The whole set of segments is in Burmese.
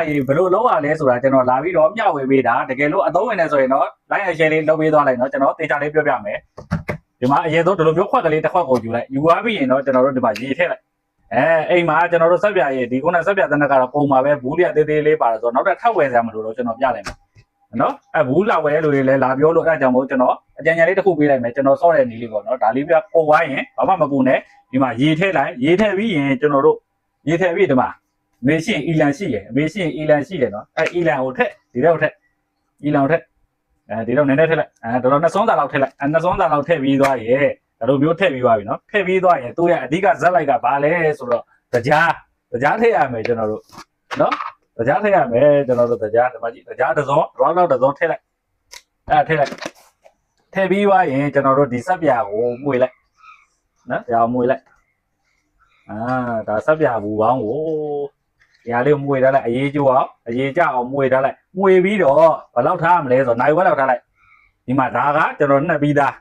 ရေးဘယ်လိုလုပ်ရလဲဆိုတာကျွန်တော်လာပြီးတော့မျှဝေပေးတာတကယ်လို့အသုံးဝင်နေဆိုရင်တော့ like and share လေးလုပ်ပေးသွားလိုက်နော်ကျွန်တော်တေချာလေးပြောပြမယ်ဒီမှာအရင်ဆုံးဒီလိုမျိုးခွက်ကလေးတစ်ခွက်ကိုယူလိုက်ယူသွားပြီးရင်တော့ကျွန်တော်တို့ဒီမှာရေထည့်လိုက်အိမ်မှာကျွန်တော်တို့ဆက်ပြရေးဒီခုနဆက်ပြတဲ့နက်ကတော့ပုံမှာပဲဘူးပြသေးသေးလေးပါတယ်ဆိုတော့နောက်ထပ်ထပ်ဝယ်စရာမလိုတော့ကျွန်တော်ပြလိုက်မယ်နော်ဘူးလာဝယ်လို့လေလာပြောလို့အဲ့ဒါကြောင့်မို့ကျွန်တော်အကြံဉာဏ်လေးတစ်ခုပေးလိုက်မယ်ကျွန်တော်စော့တဲ့နည်းလေးပေါ့နော်ဒါလေးပြပုံသွားရင်ဘာမှမပူနဲ့ဒီမှာရေထည့်လိုက်ရေထည့်ပြီးရင်ကျွန်တော်တို့ရေထည့်ပြီးဒီမှာမေးရှင်အီလန်ရှိရယ်မေးရှင်အီလန်ရှိတယ်နော်အီလန်ကိုထက်ဒီတော့ထက်အီလန်ကိုထက်ဒီတော့နည်းနည်းထက်လိုက်တော်တော်နှစ်စွန်းစာလောက်ထက်လိုက်နှစ်စွန်းစာလောက်ထည့်ပြီးသွားရယ်ဒါလိုမျိုးထည့်ပြီးသွားပြီနော်ထည့်ပြီးသွားရင်သူ့ရဲ့အဓိကဇက်လိုက်ကဘာလဲဆိုတော့တရားထည့်ရမယ်ကျွန်တော်တို့နော်တရားထည့်ရမယ်ကျွန်တော်တို့တရားဒီမှာကြည့်တရားတစ်စုံတော့တစ်စုံထည့်လိုက်ထည့်လိုက်ထည့်ပြီးသွားရင်ကျွန်တော်တို့ဒီစက်ပြာကိုမှုေးလိုက်နော်တရားမှုေးလိုက်ဒါစက်ပြာဘူးပေါင်းကိုတရားလေးမှုေးထားလိုက်အရေးကျအောင်အရေးကြအောင်မှုေးထားလိုက်မှုေးပြီးတော့ဘယ်လောက်ထားမလဲဆိုတော့နိုင်ဝက်လောက်ထားလိုက်ဒီမှာဒါကကျွန်တော်နှက်ပြီးသား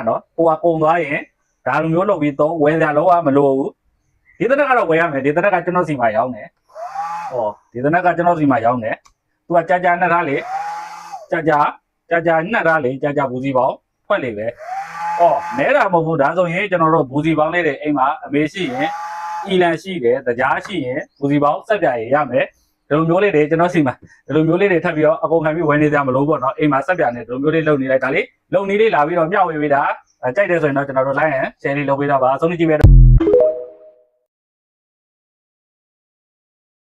နော်ဟိုကကုံသွားရင်ဒါလိုမျိုးလုပ်ပြီးတော့ဝယ်စရာလုံးဝမလိုဘူးဒီတနက်ကတော့ဝယ်ရမယ်ဒီတနက်ကကျွန်တော်စီမှာရောက်နေဒီတနက်ကကျွန်တော်စီမှာရောက်နေသူကကြာနှက်ထားလေကြာနှက်ထားလေကြာဘူးစီပေါင်းဖွဲ့လေပဲနဲတာမဟုတ်ဘူးဒါဆိုရင်ကျွန်တော်တို့ဘူးစီပေါင်းလေးတွေအိမ်မှာအမေရှိရင်အီလန်ရှိတယ်တရားရှိရင်ဘူးစီပေါင်းစက်ပြရရမယ်ဒီလိုမျိုးလေးတွေကျွန်တော်စီမှာဒီလိုမျိုးလေးတွေထပ်ပြီးတော့အကုန်ခံပြီးဝယ်နေကြမလို့ပေါ့နော်အိမ်မှာစက်ပြနေဒီလိုမျိုးလေးလုပ်နေလိုက်ဒါလေးလုံနေလေးလာပြီးတော့မျှဝေပေးတာကြိုက်တယ်ဆိုရင်တော့ကျွန်တော်တို့ like and share လေးလုပ်ပေးတော့ပါအဆုံးထိကြည့်ပဲ